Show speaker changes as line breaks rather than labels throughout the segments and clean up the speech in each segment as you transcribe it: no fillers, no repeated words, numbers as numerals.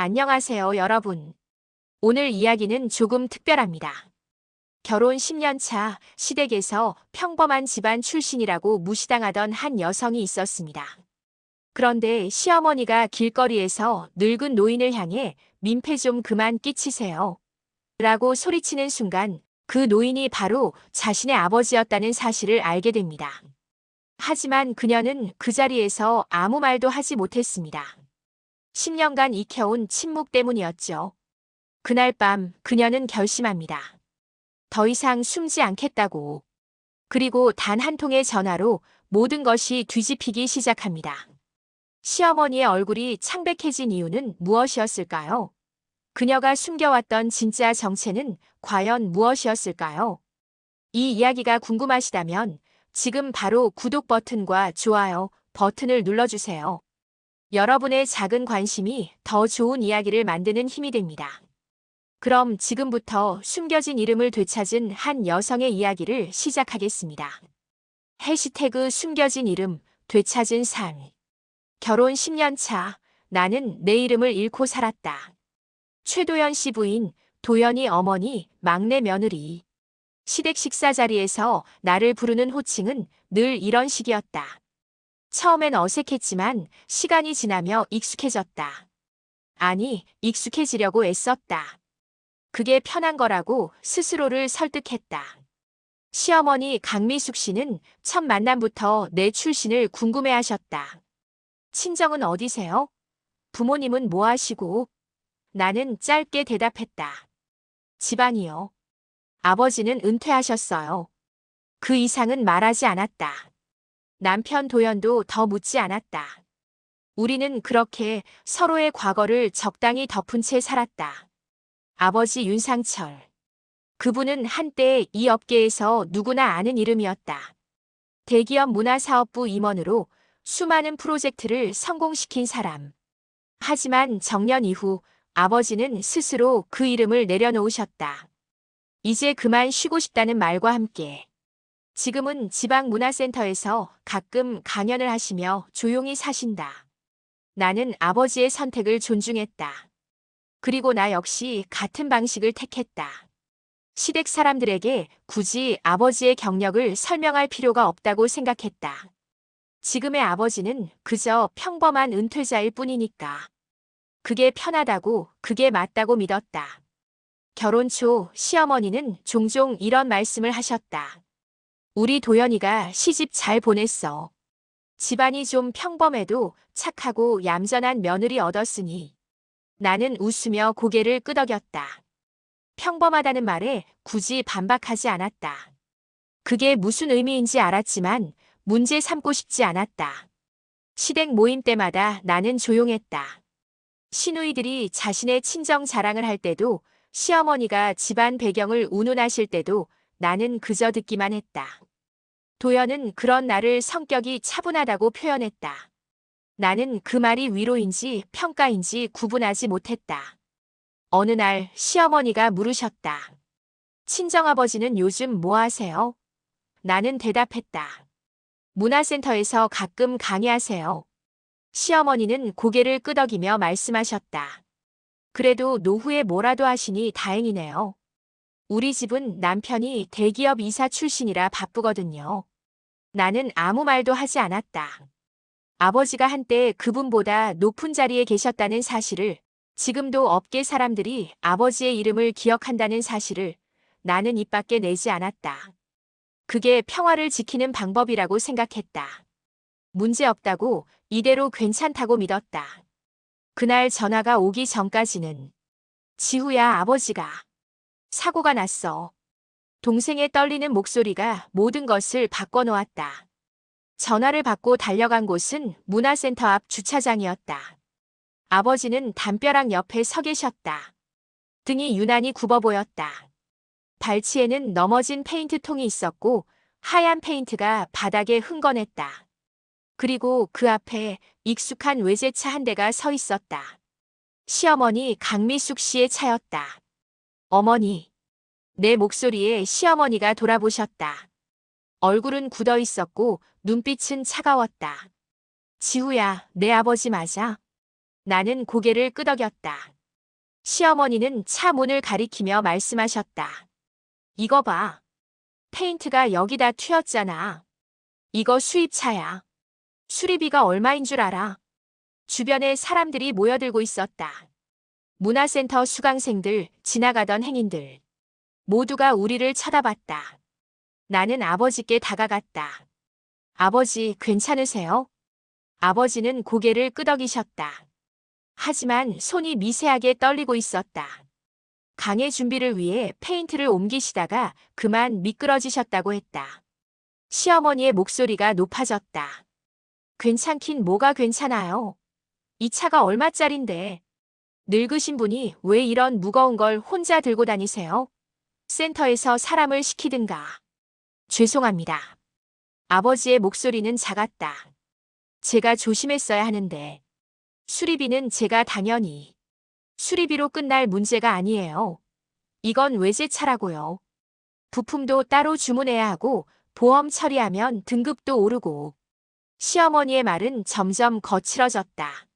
안녕하세요, 여러분. 오늘 이야기는 조금 특별합니다. 결혼 10년 차 시댁에서 평범한 집안 출신이라고 무시당하던 한 여성이 있었습니다. 그런데 시어머니가 길거리에서 늙은 노인을 향해 민폐 좀 그만 끼치세요. 라고 소리치는 순간 그 노인이 바로 자신의 아버지였다는 사실을 알게 됩니다. 하지만 그녀는 그 자리에서 아무 말도 하지 못했습니다. 10년간 익혀온 침묵 때문이었죠. 그날 밤 그녀는 결심합니다. 더 이상 숨지 않겠다고. 그리고 단 한 통의 전화로 모든 것이 뒤집히기 시작합니다. 시어머니의 얼굴이 창백해진 이유는 무엇이었을까요? 그녀가 숨겨왔던 진짜 정체는 과연 무엇이었을까요? 이 이야기가 궁금하시다면 지금 바로 구독 버튼과 좋아요 버튼을 눌러주세요. 여러분의 작은 관심이 더 좋은 이야기를 만드는 힘이 됩니다. 그럼 지금부터 숨겨진 이름을 되찾은 한 여성의 이야기를 시작하겠습니다. 해시태그 숨겨진 이름, 되찾은 삶. 결혼 10년 차, 나는 내 이름을 잃고 살았다. 최도연 씨 부인, 도연이 어머니, 막내 며느리. 시댁 식사 자리에서 나를 부르는 호칭은 늘 이런 식이었다. 처음엔 어색했지만 시간이 지나며 익숙해졌다. 아니, 익숙해지려고 애썼다. 그게 편한 거라고 스스로를 설득했다. 시어머니 강미숙 씨는 첫 만남부터 내 출신을 궁금해하셨다. 친정은 어디세요? 부모님은 뭐 하시고? 나는 짧게 대답했다. 집안이요. 아버지는 은퇴하셨어요. 그 이상은 말하지 않았다. 남편 도연도 더 묻지 않았다. 우리는 그렇게 서로의 과거를 적당히 덮은 채 살았다. 아버지 윤상철. 그분은 한때 이 업계에서 누구나 아는 이름이었다. 대기업 문화사업부 임원으로 수많은 프로젝트를 성공시킨 사람. 하지만 정년 이후 아버지는 스스로 그 이름을 내려놓으셨다. 이제 그만 쉬고 싶다는 말과 함께. 지금은 지방문화센터에서 가끔 강연을 하시며 조용히 사신다. 나는 아버지의 선택을 존중했다. 그리고 나 역시 같은 방식을 택했다. 시댁 사람들에게 굳이 아버지의 경력을 설명할 필요가 없다고 생각했다. 지금의 아버지는 그저 평범한 은퇴자일 뿐이니까. 그게 편하다고, 그게 맞다고 믿었다. 결혼 초 시어머니는 종종 이런 말씀을 하셨다. 우리 도연이가 시집 잘 보냈어. 집안이 좀 평범해도 착하고 얌전한 며느리 얻었으니. 나는 웃으며 고개를 끄덕였다. 평범하다는 말에 굳이 반박하지 않았다. 그게 무슨 의미인지 알았지만 문제 삼고 싶지 않았다. 시댁 모임 때마다 나는 조용했다. 시누이들이 자신의 친정 자랑을 할 때도 시어머니가 집안 배경을 운운하실 때도 나는 그저 듣기만 했다. 도연은 그런 나를 성격이 차분하다고 표현했다. 나는 그 말이 위로인지 평가인지 구분하지 못했다. 어느 날 시어머니가 물으셨다. 친정아버지는 요즘 뭐 하세요? 나는 대답했다. 문화센터에서 가끔 강의하세요. 시어머니는 고개를 끄덕이며 말씀하셨다. 그래도 노후에 뭐라도 하시니 다행이네요. 우리 집은 남편이 대기업 이사 출신이라 바쁘거든요. 나는 아무 말도 하지 않았다. 아버지가 한때 그분보다 높은 자리에 계셨다는 사실을, 지금도 업계 사람들이 아버지의 이름을 기억한다는 사실을 나는 입 밖에 내지 않았다. 그게 평화를 지키는 방법이라고 생각했다. 문제 없다고, 이대로 괜찮다고 믿었다. 그날 전화가 오기 전까지는 지후야 아버지가 사고가 났어. 동생의 떨리는 목소리가 모든 것을 바꿔놓았다. 전화를 받고 달려간 곳은 문화센터 앞 주차장이었다. 아버지는 담벼락 옆에 서 계셨다. 등이 유난히 굽어 보였다. 발치에는 넘어진 페인트통이 있었고 하얀 페인트가 바닥에 흥건했다. 그리고 그 앞에 익숙한 외제차 한 대가 서 있었다. 시어머니 강미숙 씨의 차였다. 어머니. 내 목소리에 시어머니가 돌아보셨다. 얼굴은 굳어 있었고 눈빛은 차가웠다. 지우야, 내 아버지 맞아? 나는 고개를 끄덕였다. 시어머니는 차 문을 가리키며 말씀하셨다. 이거 봐. 페인트가 여기다 튀었잖아. 이거 수입차야. 수리비가 얼마인 줄 알아? 주변에 사람들이 모여들고 있었다. 문화센터 수강생들, 지나가던 행인들. 모두가 우리를 쳐다봤다. 나는 아버지께 다가갔다. 아버지, 괜찮으세요? 아버지는 고개를 끄덕이셨다. 하지만 손이 미세하게 떨리고 있었다. 강의 준비를 위해 페인트를 옮기시다가 그만 미끄러지셨다고 했다. 시어머니의 목소리가 높아졌다. 괜찮긴 뭐가 괜찮아요. 이 차가 얼마짜린데. 늙으신 분이 왜 이런 무거운 걸 혼자 들고 다니세요? 센터에서 사람을 시키든가. 죄송합니다. 아버지의 목소리는 작았다. 제가 조심했어야 하는데. 수리비는 제가 당연히. 수리비로 끝날 문제가 아니에요. 이건 외제차라고요. 부품도 따로 주문해야 하고 보험 처리하면 등급도 오르고. 시어머니의 말은 점점 거칠어졌다.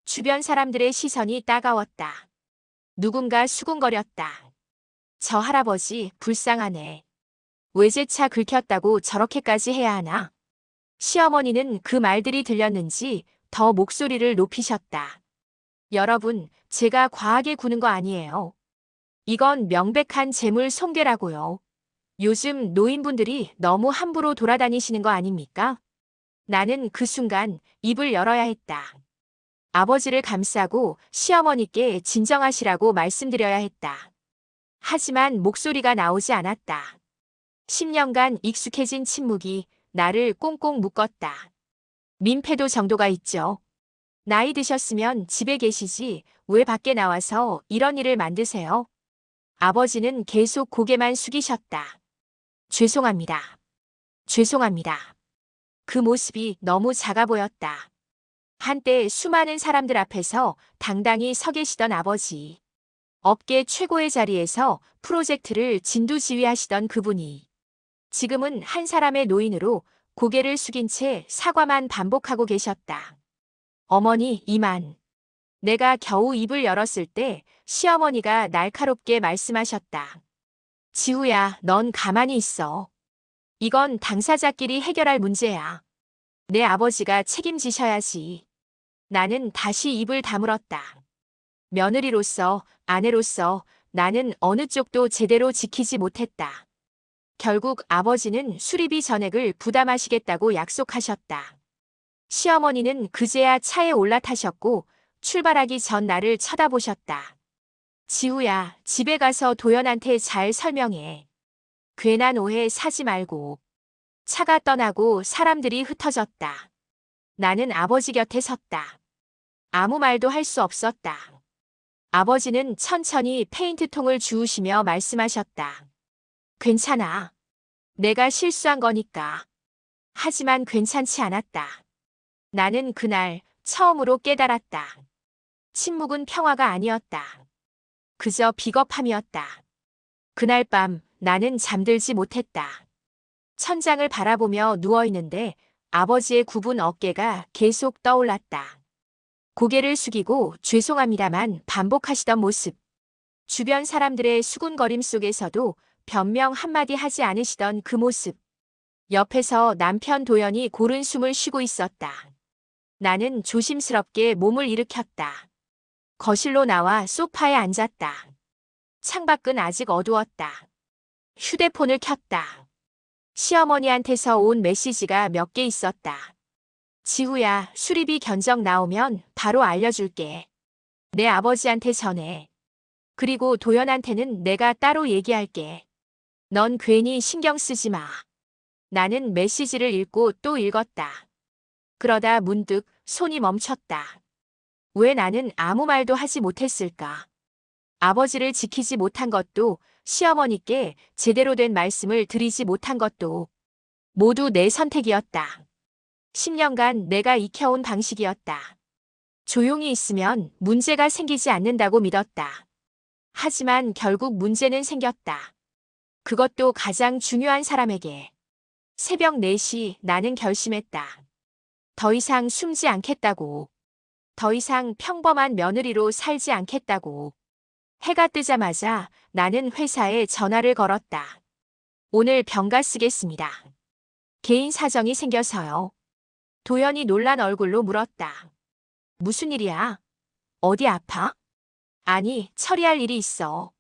주변 사람들의 시선이 따가웠다. 누군가 수군거렸다. 저 할아버지 불쌍하네. 외제차 긁혔다고 저렇게까지 해야 하나? 시어머니는 그 말들이 들렸는지 더 목소리를 높이셨다. 여러분, 제가 과하게 구는 거 아니에요. 이건 명백한 재물 손괴라고요. 요즘 노인분들이 너무 함부로 돌아다니시는 거 아닙니까? 나는 그 순간 입을 열어야 했다. 아버지를 감싸고 시어머니께 진정하시라고 말씀드려야 했다. 하지만 목소리가 나오지 않았다. 10년간 익숙해진 침묵이 나를 꽁꽁 묶었다. 민폐도 정도가 있죠. 나이 드셨으면 집에 계시지 왜 밖에 나와서 이런 일을 만드세요? 아버지는 계속 고개만 숙이셨다. 죄송합니다. 죄송합니다. 그 모습이 너무 작아 보였다. 한때 수많은 사람들 앞에서 당당히 서 계시던 아버지. 업계 최고의 자리에서 프로젝트를 진두지휘하시던 그분이 지금은 한 사람의 노인으로 고개를 숙인 채 사과만 반복하고 계셨다. 어머니, 이만. 내가 겨우 입을 열었을 때 시어머니가 날카롭게 말씀하셨다. 지우야, 넌 가만히 있어. 이건 당사자끼리 해결할 문제야. 내 아버지가 책임지셔야지. 나는 다시 입을 다물었다. 며느리로서, 아내로서 나는 어느 쪽도 제대로 지키지 못했다. 결국 아버지는 수리비 전액을 부담하시겠다고 약속하셨다. 시어머니는 그제야 차에 올라타셨고 출발하기 전 나를 쳐다보셨다. 지우야, 집에 가서 도연한테 잘 설명해. 괜한 오해 사지 말고. 차가 떠나고 사람들이 흩어졌다. 나는 아버지 곁에 섰다. 아무 말도 할 수 없었다. 아버지는 천천히 페인트통을 주우시며 말씀하셨다. 괜찮아. 내가 실수한 거니까. 하지만 괜찮지 않았다. 나는 그날 처음으로 깨달았다. 침묵은 평화가 아니었다. 그저 비겁함이었다. 그날 밤 나는 잠들지 못했다. 천장을 바라보며 누워있는데 아버지의 굽은 어깨가 계속 떠올랐다. 고개를 숙이고 죄송합니다만 반복하시던 모습. 주변 사람들의 수군거림 속에서도 변명 한마디 하지 않으시던 그 모습. 옆에서 남편 도연이 고른 숨을 쉬고 있었다. 나는 조심스럽게 몸을 일으켰다. 거실로 나와 소파에 앉았다. 창밖은 아직 어두웠다. 휴대폰을 켰다. 시어머니한테서 온 메시지가 몇 개 있었다. 지우야, 수리비 견적 나오면 바로 알려줄게. 내 아버지한테 전해. 그리고 도연한테는 내가 따로 얘기할게. 넌 괜히 신경 쓰지 마. 나는 메시지를 읽고 또 읽었다. 그러다 문득 손이 멈췄다. 왜 나는 아무 말도 하지 못했을까? 아버지를 지키지 못한 것도 시어머니께 제대로 된 말씀을 드리지 못한 것도 모두 내 선택이었다. 10년간 내가 익혀온 방식이었다. 조용히 있으면 문제가 생기지 않는다고 믿었다. 하지만 결국 문제는 생겼다. 그것도 가장 중요한 사람에게. 새벽 4시 나는 결심했다. 더 이상 숨지 않겠다고. 더 이상 평범한 며느리로 살지 않겠다고. 해가 뜨자마자 나는 회사에 전화를 걸었다. 오늘 병가 쓰겠습니다. 개인 사정이 생겨서요. 도연이 놀란 얼굴로 물었다. 무슨 일이야? 어디 아파? 아니, 처리할 일이 있어.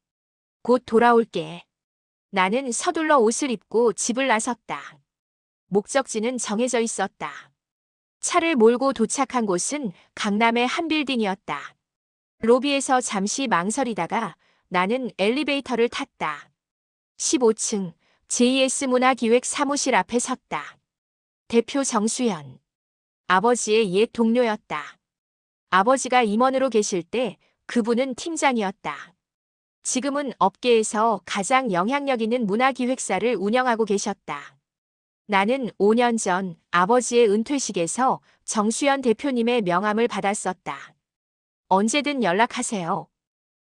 곧 돌아올게. 나는 서둘러 옷을 입고 집을 나섰다. 목적지는 정해져 있었다. 차를 몰고 도착한 곳은 강남의 한 빌딩이었다. 로비에서 잠시 망설이다가 나는 엘리베이터를 탔다. 15층 JS 문화기획 사무실 앞에 섰다. 대표 정수현. 아버지의 옛 동료였다. 아버지가 임원으로 계실 때 그분은 팀장이었다. 지금은 업계에서 가장 영향력 있는 문화기획사를 운영하고 계셨다. 나는 5년 전 아버지의 은퇴식에서 정수현 대표님의 명함을 받았었다. 언제든 연락하세요.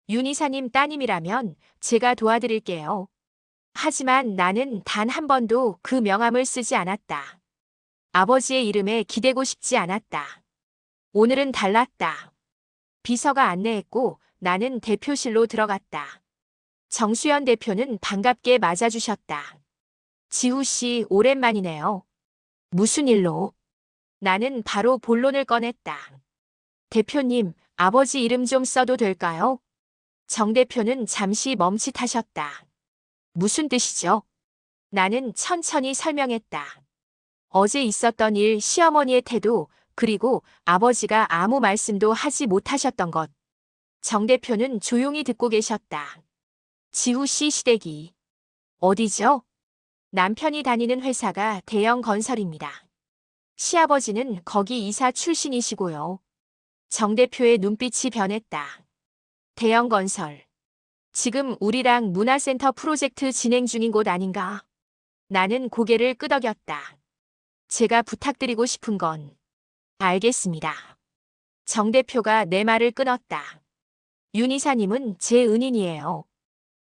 윤 이사님 따님이라면 제가 도와드릴게요. 하지만 나는 단 한 번도 그 명함을 쓰지 않았다. 아버지의 이름에 기대고 싶지 않았다. 오늘은 달랐다. 비서가 안내했고 나는 대표실로 들어갔다. 정수현 대표는 반갑게 맞아주셨다. 지우 씨, 오랜만이네요. 무슨 일로? 나는 바로 본론을 꺼냈다. 대표님, 아버지 이름 좀 써도 될까요? 정 대표는 잠시 멈칫하셨다. 무슨 뜻이죠? 나는 천천히 설명했다. 어제 있었던 일, 시어머니의 태도, 그리고 아버지가 아무 말씀도 하지 못하셨던 것. 정 대표는 조용히 듣고 계셨다. 지우 씨 시댁이 어디죠? 남편이 다니는 회사가 대형 건설입니다. 시아버지는 거기 이사 출신이시고요. 정 대표의 눈빛이 변했다. 대형 건설. 지금 우리랑 문화센터 프로젝트 진행 중인 곳 아닌가? 나는 고개를 끄덕였다. 제가 부탁드리고 싶은 건 알겠습니다. 정 대표가 내 말을 끊었다. 윤 이사님은 제 은인이에요.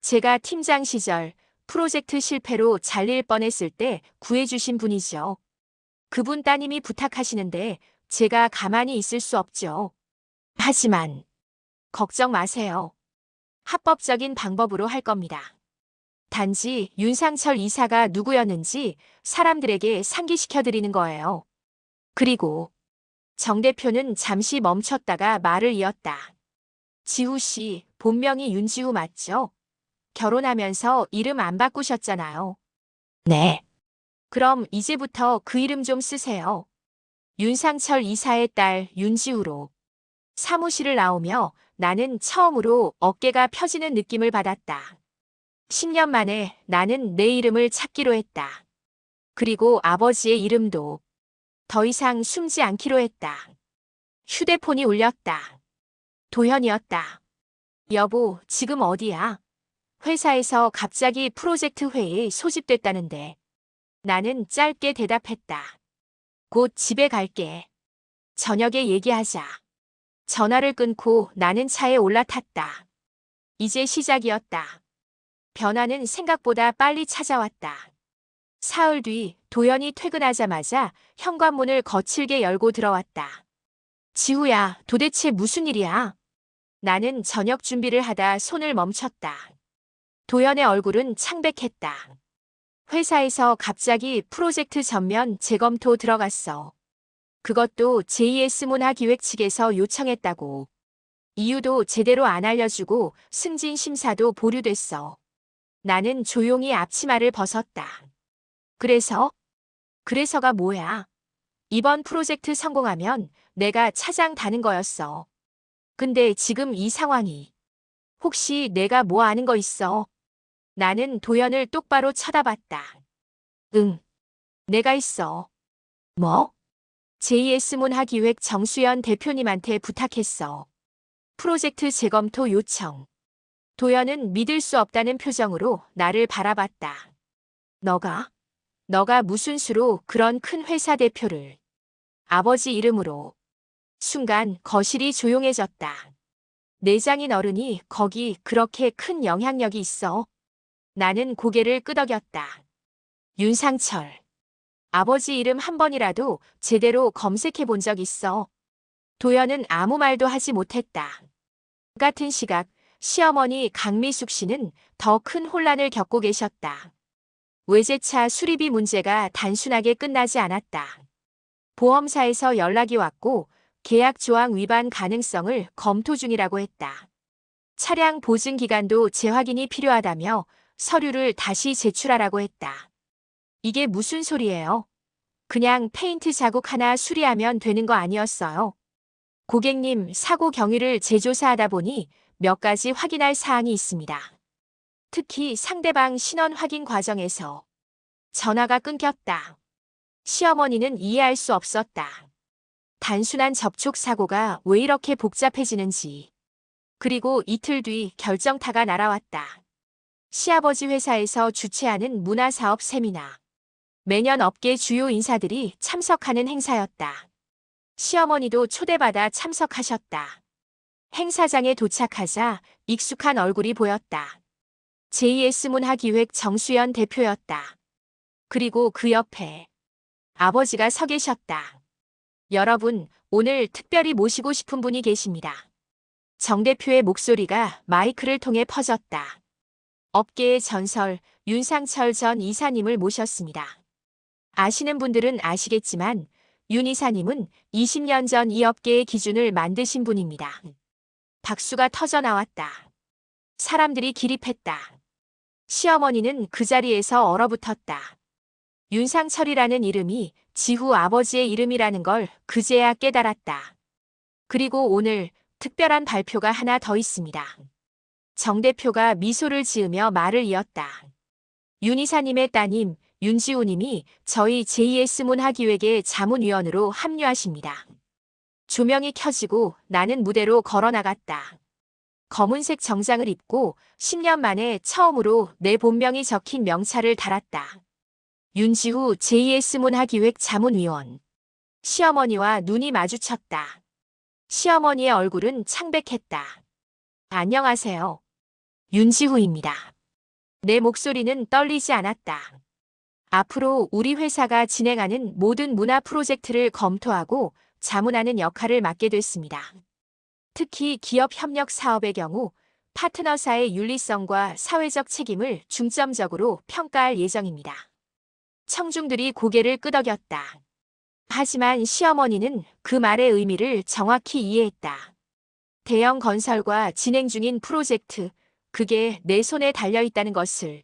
제가 팀장 시절 프로젝트 실패로 잘릴 뻔했을 때 구해주신 분이죠. 그분 따님이 부탁하시는데 제가 가만히 있을 수 없죠. 하지만 걱정 마세요. 합법적인 방법으로 할 겁니다. 단지 윤상철 이사가 누구였는지 사람들에게 상기시켜드리는 거예요. 그리고 정 대표는 잠시 멈췄다가 말을 이었다. 지우 씨, 본명이 윤지우 맞죠? 결혼하면서 이름 안 바꾸셨잖아요. 네. 그럼 이제부터 그 이름 좀 쓰세요. 윤상철 이사의 딸 윤지우로. 사무실을 나오며 나는 처음으로 어깨가 펴지는 느낌을 받았다. 10년 만에 나는 내 이름을 찾기로 했다. 그리고 아버지의 이름도 더 이상 숨지 않기로 했다. 휴대폰이 울렸다. 도현이었다. 여보, 지금 어디야? 회사에서 갑자기 프로젝트 회의 소집됐다는데. 나는 짧게 대답했다. 곧 집에 갈게. 저녁에 얘기하자. 전화를 끊고 나는 차에 올라탔다. 이제 시작이었다. 변화는 생각보다 빨리 찾아왔다. 사흘 뒤 도연이 퇴근하자마자 현관문을 거칠게 열고 들어왔다. 지우야, 도대체 무슨 일이야? 나는 저녁 준비를 하다 손을 멈췄다. 도연의 얼굴은 창백했다. 회사에서 갑자기 프로젝트 전면 재검토 들어갔어. 그것도 JS 문화기획 측에서 요청했다고. 이유도 제대로 안 알려주고 승진 심사도 보류됐어. 나는 조용히 앞치마를 벗었다. 그래서가 뭐야? 이번 프로젝트 성공하면 내가 차장 다는 거였어. 근데 지금 이 상황이. 혹시 내가 뭐 아는 거 있어? 나는 도연을 똑바로 쳐다봤다. 응, 내가 있어. 뭐? JS 문화기획 정수연 대표님한테 부탁했어. 프로젝트 재검토 요청. 도연은 믿을 수 없다는 표정으로 나를 바라봤다. 너가 무슨 수로 그런 큰 회사 대표를. 아버지 이름으로. 순간 거실이 조용해졌다. 내장인 어른이 거기 그렇게 큰 영향력이 있어. 나는 고개를 끄덕였다. 윤상철. 아버지 이름 한 번이라도 제대로 검색해 본 적 있어. 도연은 아무 말도 하지 못했다. 같은 시각 시어머니 강미숙 씨는 더 큰 혼란을 겪고 계셨다. 외제차 수리비 문제가 단순하게 끝나지 않았다. 보험사에서 연락이 왔고 계약 조항 위반 가능성을 검토 중이라고 했다. 차량 보증 기간도 재확인이 필요하다며 서류를 다시 제출하라고 했다. 이게 무슨 소리예요? 그냥 페인트 자국 하나 수리하면 되는 거 아니었어요? 고객님, 사고 경위를 재조사하다 보니 몇 가지 확인할 사항이 있습니다. 특히 상대방 신원 확인 과정에서 전화가 끊겼다. 시어머니는 이해할 수 없었다. 단순한 접촉 사고가 왜 이렇게 복잡해지는지. 그리고 이틀 뒤 결정타가 날아왔다. 시아버지 회사에서 주최하는 문화사업 세미나. 매년 업계 주요 인사들이 참석하는 행사였다. 시어머니도 초대받아 참석하셨다. 행사장에 도착하자 익숙한 얼굴이 보였다. JS문화기획 정수연 대표였다. 그리고 그 옆에 아버지가 서 계셨다. 여러분, 오늘 특별히 모시고 싶은 분이 계십니다. 정 대표의 목소리가 마이크를 통해 퍼졌다. 업계의 전설 윤상철 전 이사님을 모셨습니다. 아시는 분들은 아시겠지만 윤 이사님은 20년 전 이 업계의 기준을 만드신 분입니다. 박수가 터져 나왔다. 사람들이 기립했다. 시어머니는 그 자리에서 얼어붙었다. 윤상철이라는 이름이 지후 아버지의 이름이라는 걸 그제야 깨달았다. 그리고 오늘 특별한 발표가 하나 더 있습니다. 정 대표가 미소를 지으며 말을 이었다. 윤 이사님의 따님 윤지우님이 저희 JS문화기획의 자문위원으로 합류하십니다. 조명이 켜지고 나는 무대로 걸어나갔다. 검은색 정장을 입고 10년 만에 처음으로 내 본명이 적힌 명찰을 달았다. 윤지우 JS문화기획 자문위원. 시어머니와 눈이 마주쳤다. 시어머니의 얼굴은 창백했다. 안녕하세요. 윤지우입니다. 내 목소리는 떨리지 않았다. 앞으로 우리 회사가 진행하는 모든 문화 프로젝트를 검토하고 자문하는 역할을 맡게 됐습니다. 특히 기업 협력 사업의 경우 파트너사의 윤리성과 사회적 책임을 중점적으로 평가할 예정입니다. 청중들이 고개를 끄덕였다. 하지만 시어머니는 그 말의 의미를 정확히 이해했다. 대형 건설과 진행 중인 프로젝트, 그게 내 손에 달려있다는 것을.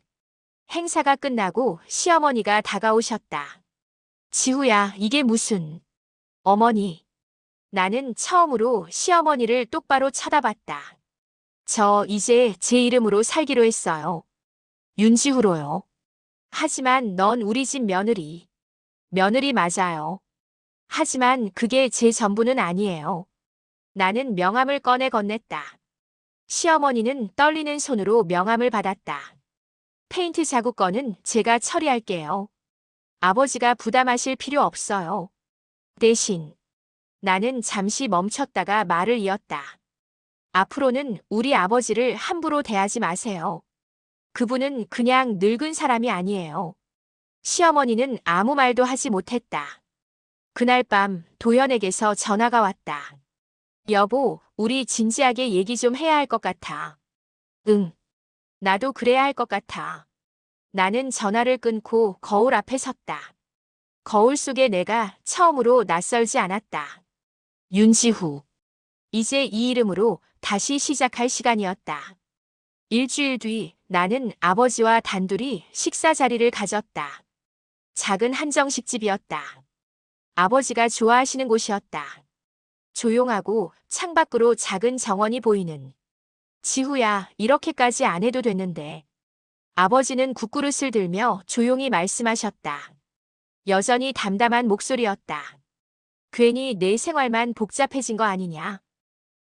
행사가 끝나고 시어머니가 다가오셨다. 지우야, 이게 무슨... 어머니. 나는 처음으로 시어머니를 똑바로 쳐다봤다. 저 이제 제 이름으로 살기로 했어요. 윤지우로요. 하지만 넌 우리 집 며느리. 며느리 맞아요. 하지만 그게 제 전부는 아니에요. 나는 명함을 꺼내 건넸다. 시어머니는 떨리는 손으로 명함을 받았다. 페인트 자국 건은 제가 처리할게요. 아버지가 부담하실 필요 없어요. 대신 나는 잠시 멈췄다가 말을 이었다. 앞으로는 우리 아버지를 함부로 대하지 마세요. 그분은 그냥 늙은 사람이 아니에요. 시어머니는 아무 말도 하지 못했다. 그날 밤 도연에게서 전화가 왔다. 여보, 우리 진지하게 얘기 좀 해야 할 것 같아. 응. 나도 그래야 할 것 같아. 나는 전화를 끊고 거울 앞에 섰다. 거울 속에 내가 처음으로 낯설지 않았다. 윤지후. 이제 이 이름으로 다시 시작할 시간이었다. 일주일 뒤 나는 아버지와 단둘이 식사 자리를 가졌다. 작은 한정식집이었다. 아버지가 좋아하시는 곳이었다. 조용하고 창밖으로 작은 정원이 보이는. 지후야, 이렇게까지 안 해도 됐는데. 아버지는 국그릇을 들며 조용히 말씀하셨다. 여전히 담담한 목소리였다. 괜히 내 생활만 복잡해진 거 아니냐?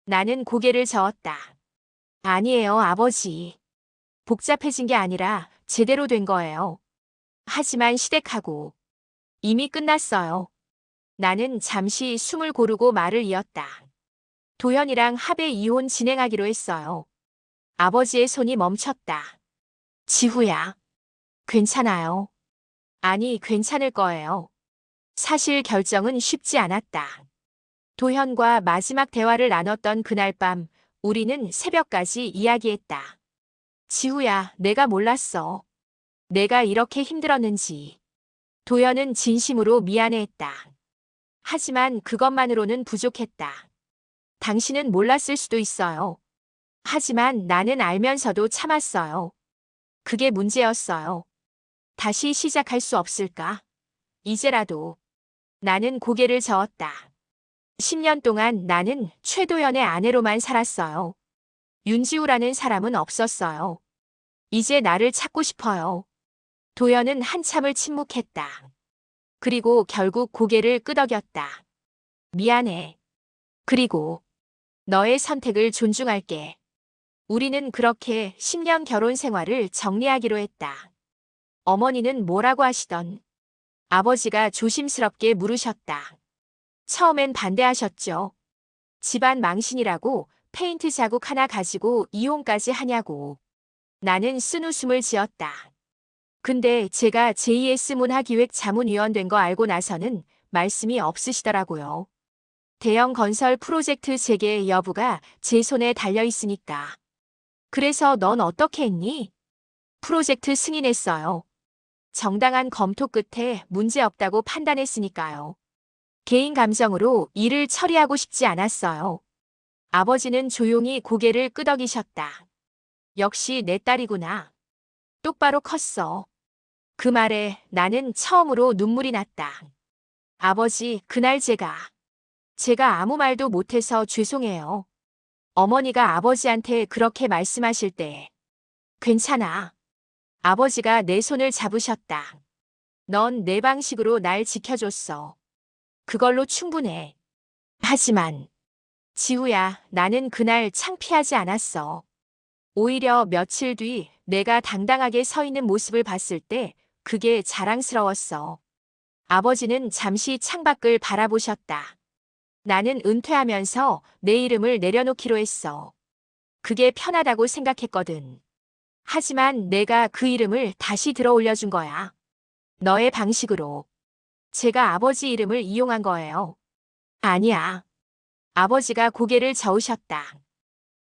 나는 고개를 저었다. 아니에요, 아버지. 복잡해진 게 아니라 제대로 된 거예요. 하지만 시댁하고 이미 끝났어요. 나는 잠시 숨을 고르고 말을 이었다. 도현이랑 합의 이혼 진행하기로 했어요. 아버지의 손이 멈췄다. 지후야. 괜찮아요. 아니, 괜찮을 거예요. 사실 결정은 쉽지 않았다. 도현과 마지막 대화를 나눴던 그날 밤, 우리는 새벽까지 이야기했다. 지우야, 내가 몰랐어. 내가 이렇게 힘들었는지. 도현은 진심으로 미안해했다. 하지만 그것만으로는 부족했다. 당신은 몰랐을 수도 있어요. 하지만 나는 알면서도 참았어요. 그게 문제였어요. 다시 시작할 수 없을까? 이제라도. 나는 고개를 저었다. 10년 동안 나는 최도연의 아내로만 살았어요. 윤지우라는 사람은 없었어요. 이제 나를 찾고 싶어요. 도연은 한참을 침묵했다. 그리고 결국 고개를 끄덕였다. 미안해. 그리고 너의 선택을 존중할게. 우리는 그렇게 10년 결혼 생활을 정리하기로 했다. 어머니는 뭐라고 하시던 아버지가 조심스럽게 물으셨다. 처음엔 반대하셨죠. 집안 망신이라고 페인트 자국 하나 가지고 이혼까지 하냐고. 나는 쓴웃음을 지었다. 근데 제가 JS 문화기획 자문위원 된 거 알고 나서는 말씀이 없으시더라고요. 대형 건설 프로젝트 재개 여부가 제 손에 달려 있으니까. 그래서 넌 어떻게 했니? 프로젝트 승인했어요. 정당한 검토 끝에 문제 없다고 판단했으니까요. 개인 감정으로 일을 처리하고 싶지 않았어요. 아버지는 조용히 고개를 끄덕이셨다. 역시 내 딸이구나. 똑바로 컸어. 그 말에 나는 처음으로 눈물이 났다. 아버지, 그날 제가 아무 말도 못해서 죄송해요. 어머니가 아버지한테 그렇게 말씀하실 때. 괜찮아. 아버지가 내 손을 잡으셨다. 넌 내 방식으로 날 지켜줬어. 그걸로 충분해. 하지만, 지우야, 나는 그날 창피하지 않았어. 오히려 며칠 뒤 내가 당당하게 서 있는 모습을 봤을 때 그게 자랑스러웠어. 아버지는 잠시 창밖을 바라보셨다. 나는 은퇴하면서 내 이름을 내려놓기로 했어. 그게 편하다고 생각했거든. 하지만 내가 그 이름을 다시 들어 올려준 거야. 너의 방식으로. 제가 아버지 이름을 이용한 거예요. 아니야. 아버지가 고개를 저으셨다.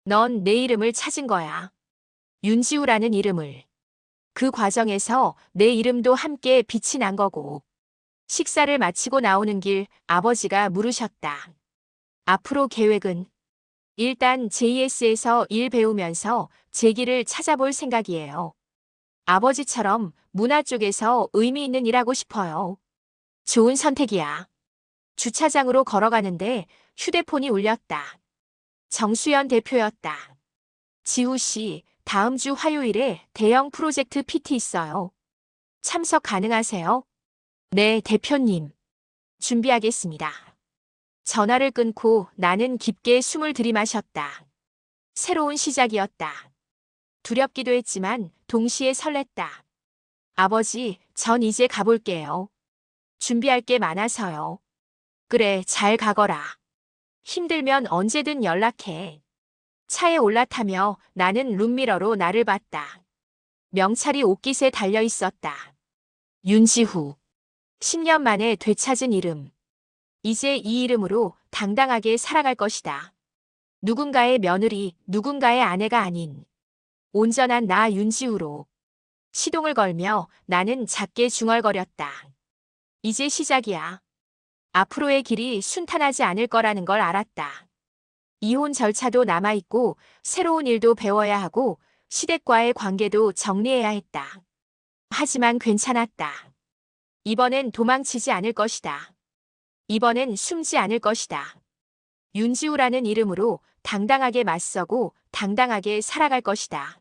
넌 내 이름을 찾은 거야. 윤지우라는 이름을. 그 과정에서 내 이름도 함께 빛이 난 거고. 식사를 마치고 나오는 길 아버지가 물으셨다. 앞으로 계획은? 일단 JS에서 일 배우면서 제 길을 찾아볼 생각이에요. 아버지처럼 문화 쪽에서 의미 있는 일 하고 싶어요. 좋은 선택이야. 주차장으로 걸어가는데 휴대폰이 울렸다. 정수연 대표였다. 지우 씨, 다음 주 화요일에 대형 프로젝트 PT 있어요. 참석 가능하세요? 네, 대표님. 준비하겠습니다. 전화를 끊고 나는 깊게 숨을 들이마셨다. 새로운 시작이었다. 두렵기도 했지만 동시에 설렜다. 아버지, 전 이제 가볼게요. 준비할 게 많아서요. 그래, 잘 가거라. 힘들면 언제든 연락해. 차에 올라타며 나는 룸미러로 나를 봤다. 명찰이 옷깃에 달려 있었다. 윤지후. 10년 만에 되찾은 이름. 이제 이 이름으로 당당하게 살아갈 것이다. 누군가의 며느리, 누군가의 아내가 아닌 온전한 나 윤지우로. 시동을 걸며 나는 작게 중얼거렸다. 이제 시작이야. 앞으로의 길이 순탄하지 않을 거라는 걸 알았다. 이혼 절차도 남아있고 새로운 일도 배워야 하고 시댁과의 관계도 정리해야 했다. 하지만 괜찮았다. 이번엔 도망치지 않을 것이다. 이번엔 숨지 않을 것이다. 윤지우라는 이름으로 당당하게 맞서고 당당하게 살아갈 것이다.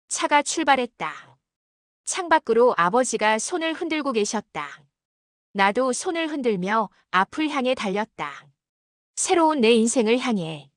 차가 출발했다. 창밖으로 아버지가 손을 흔들고 계셨다. 나도 손을 흔들며 앞을 향해 달렸다. 새로운 내 인생을 향해.